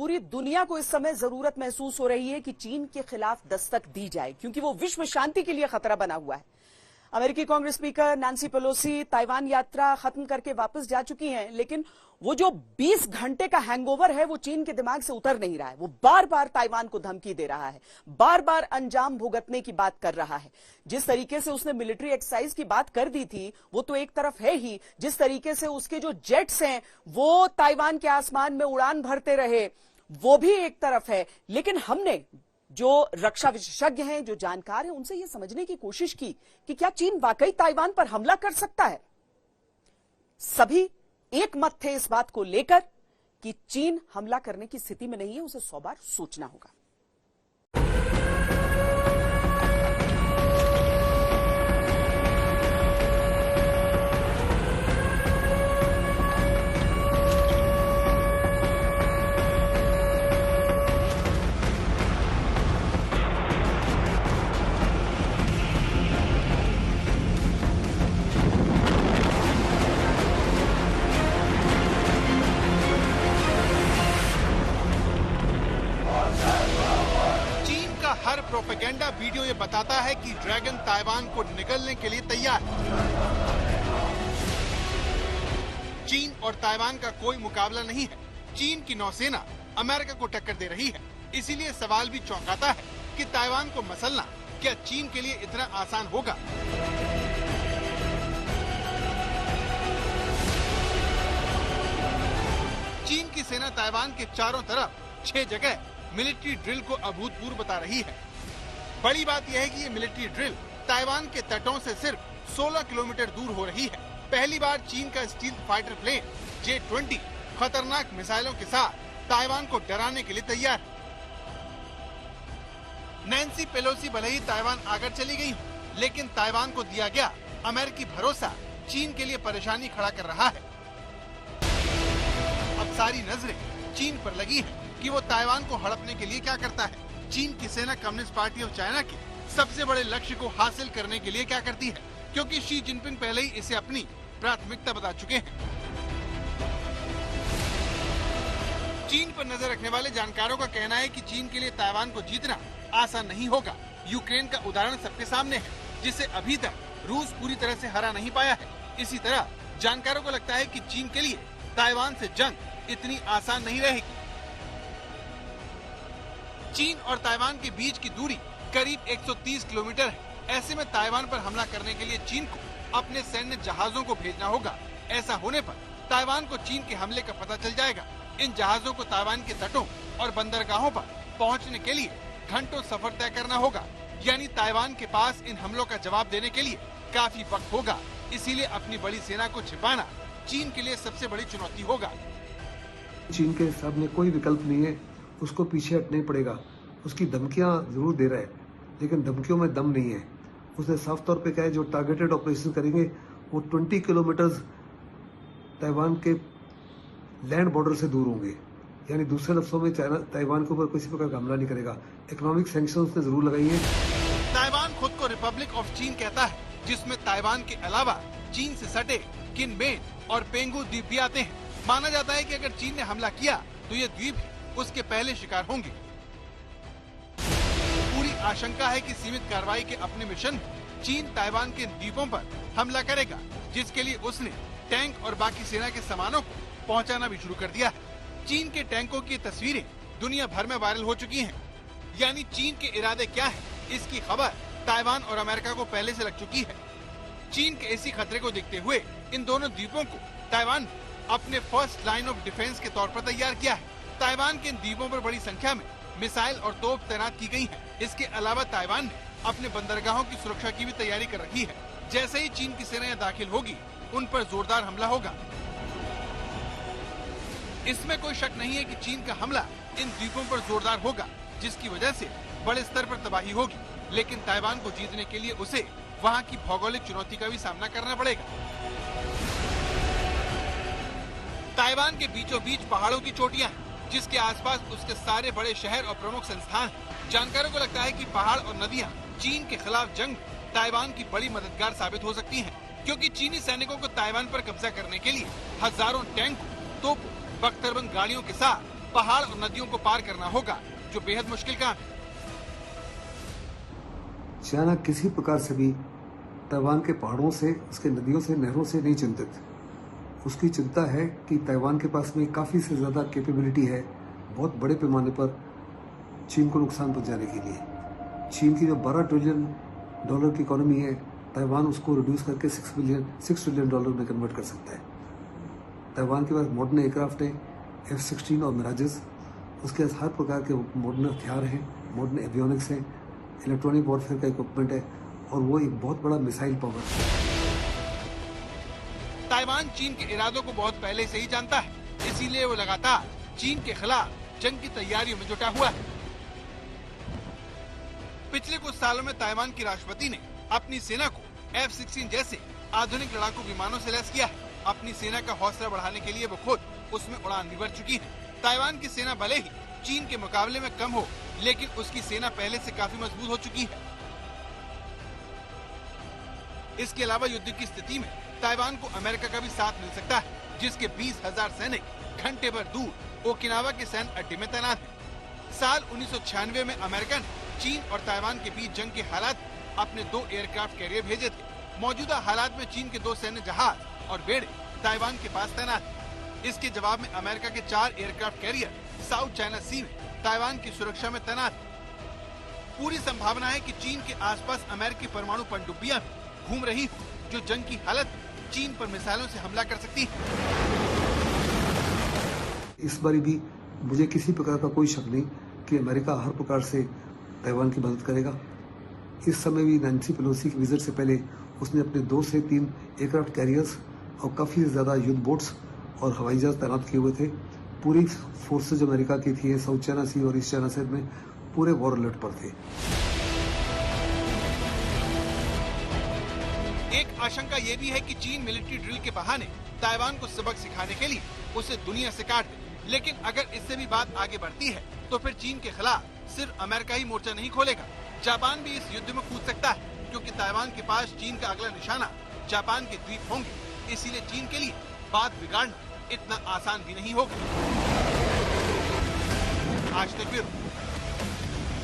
पूरी दुनिया को इस समय जरूरत महसूस हो रही है कि चीन के खिलाफ दस्तक दी जाए, क्योंकि वो विश्व शांति के लिए खतरा बना हुआ है। अमेरिकी Congress speaker Nancy Pelosi Taiwan यात्रा खत्म करके वापस जा चुकी हैं, लेकिन वो जो 20 घंटे का हैंगओवर है वो चीन के दिमाग से उतर नहीं रहा है। वो बार बार ताइवान को धमकी दे रहा है, बार बार अंजाम भुगतने की बात कर रहा है। जिस तरीके से उसने मिलिट्री एक्सरसाइज की बात कर दी थी वो तो एक तरफ है ही, जिस तरीके से उसके जो जेट्स हैं वो ताइवान के आसमान में उड़ान भरते रहे वो भी एक तरफ है। लेकिन हमने जो रक्षा विशेषज्ञ हैं, जो जानकार हैं, उनसे यह समझने की कोशिश की कि क्या चीन वाकई ताइवान पर हमला कर सकता है। सभी एक मत थे इस बात को लेकर कि चीन हमला करने की स्थिति में नहीं है, उसे 100 बार सोचना होगा। हर प्रोपेगेंडा वीडियो ये बताता है कि ड्रैगन ताइवान को निगलने के लिए तैयार है। चीन और ताइवान का कोई मुकाबला नहीं है। चीन की नौसेना अमेरिका को टक्कर दे रही है। इसीलिए सवाल भी चौंकाता है कि ताइवान को मसलना क्या चीन के लिए इतना आसान होगा। चीन की सेना ताइवान के चारों तरफ 6 जगह मिलिट्री ड्रिल को अभूतपूर्व बता रही है। बड़ी बात यह है कि ये मिलिट्री ड्रिल ताइवान के तटों से सिर्फ 16 किलोमीटर दूर हो रही है। पहली बार चीन का स्टील फाइटर प्लेन J-20 खतरनाक मिसाइलों के साथ ताइवान को डराने के लिए तैयार है। नैन्सी पेलोसी भले ही ताइवान आकर चली गई, लेकिन ताइवान को दिया गया अमेरिकी भरोसा चीन के लिए परेशानी खड़ा कर रहा है। अब सारी नजरें चीन पर लगी है कि वो ताइवान को हड़पने के लिए क्या करता है। चीन की सेना कम्युनिस्ट पार्टी ऑफ चाइना के सबसे बड़े लक्ष्य को हासिल करने के लिए क्या करती है, क्योंकि शी जिनपिंग पहले ही इसे अपनी प्राथमिकता बता चुके हैं। चीन पर नजर रखने वाले जानकारों का कहना है कि चीन के लिए ताइवान को जीतना आसान नहीं होगा। यूक्रेन का उदाहरण सबके सामने है, जिसे अभी तक रूस पूरी तरह से हरा नहीं पाया है। इसी तरह जानकारों को लगता है कि चीन के लिए ताइवान से जंग इतनी आसान नहीं रहेगी। चीन और ताइवान के बीच की दूरी करीब 130 किलोमीटर है। ऐसे में ताइवान पर हमला करने के लिए चीन को अपने सैन्य जहाजों को भेजना होगा। ऐसा होने पर ताइवान को चीन के हमले का पता चल जाएगा। इन जहाजों को ताइवान के तटों और बंदरगाहों पर पहुंचने के लिए घंटों सफर तय करना होगा। यानी ताइवान के पास इन हमलों का जवाब देने के लिए काफी वक्त होगा। इसीलिए अपनी बड़ी सेना को छिपाना चीन के लिए सबसे बड़ी चुनौती होगा। चीन के सामने कोई विकल्प नहीं है, उसको पीछे हटना ही पड़ेगा। उसकी धमकियां जरूर दे रहा है, लेकिन धमकियों में दम नहीं है। उसने साफ तौर पे कहा है जो टारगेटेड ऑपरेशन करेंगे वो 20 किलोमीटर ताइवान के लैंड बॉर्डर से दूर होंगे। यानी दूसरे लफ्जों में चाइना ताइवान के ऊपर किसी प्रकार का हमला नहीं करेगा। इकोनॉमिक सैंक्शंस उसने जरूर लगाई है। ताइवान खुद को रिपब्लिक ऑफ चीन कहता है, जिसमें ताइवान के अलावा चीन से सटे किनबेन और पेंगू द्वीप भी आते हैं। माना जाता है कि अगर चीन ने हमला किया तो ये द्वीप उसके पहले शिकार होंगे। पूरी आशंका है कि सीमित कार्रवाई के अपने मिशन में चीन ताइवान के द्वीपों पर हमला करेगा, जिसके लिए उसने टैंक और बाकी सेना के सामानों को पहुंचाना भी शुरू कर दिया है। चीन के टैंकों की तस्वीरें दुनिया भर में वायरल हो चुकी हैं। यानी चीन के इरादे क्या है, इसकी खबर ताइवान और अमेरिका को पहले से लग चुकी है। चीन के इसी खतरे को देखते हुए इन दोनों द्वीपों को ताइवान ने अपने फर्स्ट लाइन ऑफ डिफेंस के तौर पर तैयार किया है। ताइवान के इन द्वीपों पर बड़ी संख्या में मिसाइल और तोप तैनात की गई है। इसके अलावा ताइवान ने अपने बंदरगाहों की सुरक्षा की भी तैयारी कर रखी है। जैसे ही चीन की सेना यहाँ दाखिल होगी, उन पर जोरदार हमला होगा। इसमें कोई शक नहीं है कि चीन का हमला इन द्वीपों पर जोरदार होगा, जिसकी वजह से बड़े स्तर पर तबाही होगी। लेकिन ताइवान को जीतने के लिए उसे वहाँ की भौगोलिक चुनौती का भी सामना करना पड़ेगा। ताइवान के बीचों बीच पहाड़ों की चोटियां हैं, जिसके आसपास उसके सारे बड़े शहर और प्रमुख संस्थान हैं। जानकारों को लगता है कि पहाड़ और नदियां चीन के खिलाफ जंग ताइवान की बड़ी मददगार साबित हो सकती हैं, क्योंकि चीनी सैनिकों को ताइवान पर कब्जा करने के लिए हजारों टैंकों, तोपों, बख्तरबंद गाड़ियों के साथ पहाड़ और नदियों को पार करना होगा, जो बेहद मुश्किल काम है। चाइना किसी प्रकार से भी ताइवान के पहाड़ों से, उसके नदियों से, नहरों से नहीं चिंतित। उसकी चिंता है कि ताइवान के पास में काफ़ी से ज़्यादा कैपेबिलिटी है बहुत बड़े पैमाने पर चीन को नुकसान पहुंचाने के लिए। चीन की जो $12 ट्रिलियन की इकोनॉमी है, ताइवान उसको रिड्यूस करके $6 ट्रिलियन में कन्वर्ट कर सकता है। ताइवान के पास मॉडर्न एयरक्राफ्ट है, F-16 और मिराजेस। उसके पास हर प्रकार के मॉडर्न हथियार हैं, मॉडर्न एवियोनिक्स हैं, इलेक्ट्रॉनिक वॉरफेयर का इक्विपमेंट है और वो एक बहुत बड़ा मिसाइल पावर है। ताइवान चीन के इरादों को बहुत पहले से ही जानता है, इसीलिए वो लगातार चीन के खिलाफ जंग की तैयारियों में जुटा हुआ है। पिछले कुछ सालों में ताइवान की राष्ट्रपति ने अपनी सेना को F-16 जैसे आधुनिक लड़ाकू विमानों से लैस किया है। अपनी सेना का हौसला बढ़ाने के लिए वो खुद उसमें उड़ान भी भर चुकी है। ताइवान की सेना भले ही चीन के मुकाबले में कम हो, लेकिन उसकी सेना पहले से काफी मजबूत हो चुकी है। इसके अलावा युद्ध की स्थिति में ताइवान को अमेरिका का भी साथ मिल सकता है, जिसके 20,000 सैनिक घंटे भर दूर ओकिनावा के सैन्य अड्डे में तैनात हैं। साल 1996 में अमेरिका ने चीन और ताइवान के बीच जंग के हालात में अपने 2 एयरक्राफ्ट कैरियर भेजे थे। मौजूदा हालात में चीन के 2 सैन्य जहाज और बेड़े ताइवान के पास तैनात हैं। इसके जवाब में अमेरिका के 4 एयरक्राफ्ट कैरियर साउथ चाइना सी में ताइवान की सुरक्षा में तैनात हैं। पूरी संभावना है कि चीन के आसपास अमेरिकी परमाणु पनडुब्बियां भी घूम रही हो, जो जंग की हालत में चीन पर मिसाइलों से हमला कर सकती है। इस बारी भी मुझे किसी प्रकार का कोई शक नहीं कि अमेरिका हर प्रकार से ताइवान की मदद करेगा। इस समय भी नैन्सी पेलोसी के विजिट से पहले उसने अपने 2 से 3 एयरक्राफ्ट कैरियर्स और काफ़ी ज़्यादा युद्ध बोट्स और हवाई जहाज तैनात किए हुए थे। पूरी फोर्सेज अमेरिका की थी साउथ चाइना सी और ईस्ट चाइना सी में, पूरे वॉर अलर्ट पर थे। एक आशंका ये भी है कि चीन मिलिट्री ड्रिल के बहाने ताइवान को सबक सिखाने के लिए उसे दुनिया से काट दे। लेकिन अगर इससे भी बात आगे बढ़ती है तो फिर चीन के खिलाफ सिर्फ अमेरिका ही मोर्चा नहीं खोलेगा, जापान भी इस युद्ध में कूद सकता है, क्योंकि ताइवान के पास चीन का अगला निशाना जापान के द्वीप होंगे। इसीलिए चीन के लिए बात बिगाड़ना इतना आसान भी नहीं होगा। आज तक ब्यूरो।